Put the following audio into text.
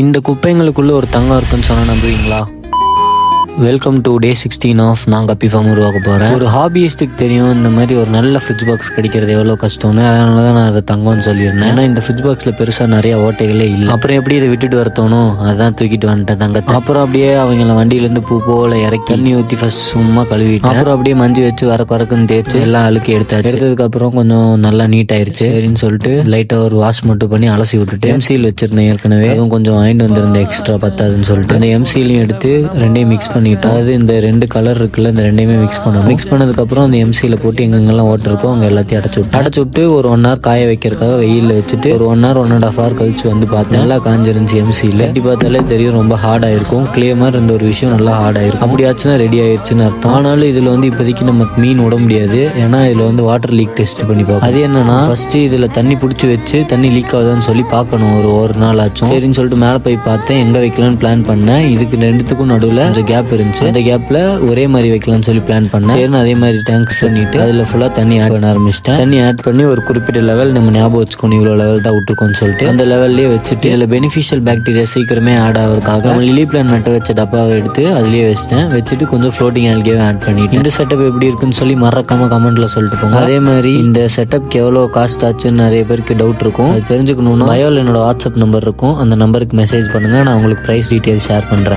இந்த குப்பைங்களுக்குள்ள ஒரு தங்கம் இருக்குன்னு சொன்னா நம்புவீங்களா? வெல்கம் டு டே 16 ஆஃப் நான் கப்பி ஃபார்ம் உருவாக்க போகிறேன். ஒரு ஹாபியிஸ்ட்டுக்கு தெரியும் இந்த மாதிரி ஒரு நல்ல ஃப்ரிட்ஜ் பாக்ஸ் கிடைக்கிறது எவ்வளோ கஷ்டம்னு. அதனால தான் நான் அதை தங்கம்னு சொல்லியிருந்தேன். ஏன்னா இந்த ஃப்ரிட்ஜ் பாக்ஸில் பெருசாக நிறைய ஓட்டைகளே இல்லை. அப்புறம் எப்படி இதை விட்டுட்டு வரத்தோணும், அதான் தூக்கிட்டு வந்துட்டேன் தங்கத்தை. அப்புறம் அப்படியே அவங்கள வண்டியிலேருந்து பூ போல இறக்கி தண்ணி ஊற்றி ஃபர்ஸ்ட் சும்மா கழுவிட்டேன். அப்புறம் அப்படியே மஞ்சள் வச்சு வரக்குன்னு தேய்ச்சி எல்லாம் அழுக்கி எடுத்தாச்சு. எடுத்ததுக்கப்புறம் கொஞ்சம் நல்லா நீட் ஆயிடுச்சு. சரின்னு சொல்லிட்டு லைட்டாக ஒரு வாஷ் மட்டும் பண்ணி அலசி விட்டுட்டு எம்சியில் வச்சிருந்தேன் ஏற்கனவே. அதுவும் கொஞ்சம் வாங்கிட்டு வந்திருந்தேன் எக்ஸ்ட்ரா பத்தாதுன்னு சொல்லிட்டு அந்த எம்சிலையும் எடுத்து ரெண்டையும் மிக்ஸ் பண்ணி, அதாவது இந்த ரெண்டு கலர் இருக்குல்ல, இந்த ரெண்டையுமே மிக்ஸ் பண்ணணும். மிக்ஸ் பண்ணதுக்கப்புறம் அந்த எம்சியில் போட்டு எங்கெங்கெல்லாம் ஓட்டர் இருக்கோ அங்கே எல்லாத்தையும் அடைச்சு விட்டு ஒரு 1 hour காய வைக்கிறதுக்காக வெயிலில் வச்சுட்டு ஒரு 1 hour 1.5 hour கழிச்சு வந்து பார்த்தேன். நல்லா காஞ்சிருந்துச்சு எம்சியில். கட்டி பார்த்தாலே தெரியும் ரொம்ப ஹார்ட் ஆயிருக்கும். கிளே மாதிரி இருந்த ஒரு விஷயம் நல்லா ஹார்ட் ஆயிருக்கும். அப்படியாச்சுன்னா ரெடி ஆயிடுச்சுன்னு அர்த்தம். ஆனாலும் இதில் வந்து இப்போதைக்கு நம்ம மீன் விட முடியாது. ஏன்னா இதில் வந்து வாட்டர் லீக் டெஸ்ட் பண்ணி பார்க்கணும். அது என்னன்னா, ஃபர்ஸ்ட் இதில் தண்ணி பிடிச்சி வச்சு தண்ணி லீக் ஆகுதான்னு சொல்லி பார்க்கணும். ஒரு நாள் ஆச்சும். சரின்னு சொல்லிட்டு மேலே போய் பார்த்தேன். எங்கே வைக்கலாம்னு பிளான் பண்ணேன். இதுக்கு ரெண்டுத்துக்கும் நடுவில் கொஞ்சம் கேப் இருந்துச்சு. அந்த கேப்ல ஒரே மாதிரி வைக்கலாம்னு சொல்லி பிளான் பண்ணேன். சரின்னு அதே மாதிரி டேங்க்ஸ் பண்ணிட்டு அதுல ஃபுல்லா தண்ணி ஆட் பண்ண ஆரம்பிச்சிட்டேன். தண்ணி ஆட் பண்ணி ஒரு குறிப்பிட்ட லெவல் நம்ம ஞாபகம் வச்சுக்கணும், இவ்வளவு லெவல் தான் விட்டுருக்கோம்னு சொல்லிட்டு அந்த லெவல்லேயே வச்சுட்டு இதுல பெனிஃபிஷியல் பாக்டீரியா சீக்கிரமே ஆட் ஆகிறதுக்காக நம்ம லிலி பிளான் நட்டு வச்ச டப்பாவை எடுத்து அதுலயே வச்சுட்டு கொஞ்சம் ஃப்ளோட்டிங் ஆல்கேவை ஆட் பண்ணிட்டு இந்த செட்டப் எப்படி இருக்குன்னு சொல்லி மறக்காம கமெண்ட்ல சொல்லிட்டு போங்க. அதே மாதிரி இந்த செட்டப்க்கு எவ்வளவு காஸ்ட் ஆச்சுன்னு நிறைய பேருக்கு டவுட் இருக்கும். அது தெரிஞ்சுக்கணும்னா பயோல என்னோட வாட்ஸ்அப் நம்பர் இருக்கும். அந்த நம்பருக்கு மெசேஜ் பண்ணுங்க, நான் உங்களுக்கு பிரைஸ் டீடைல் ஷேர் பண்றேன்.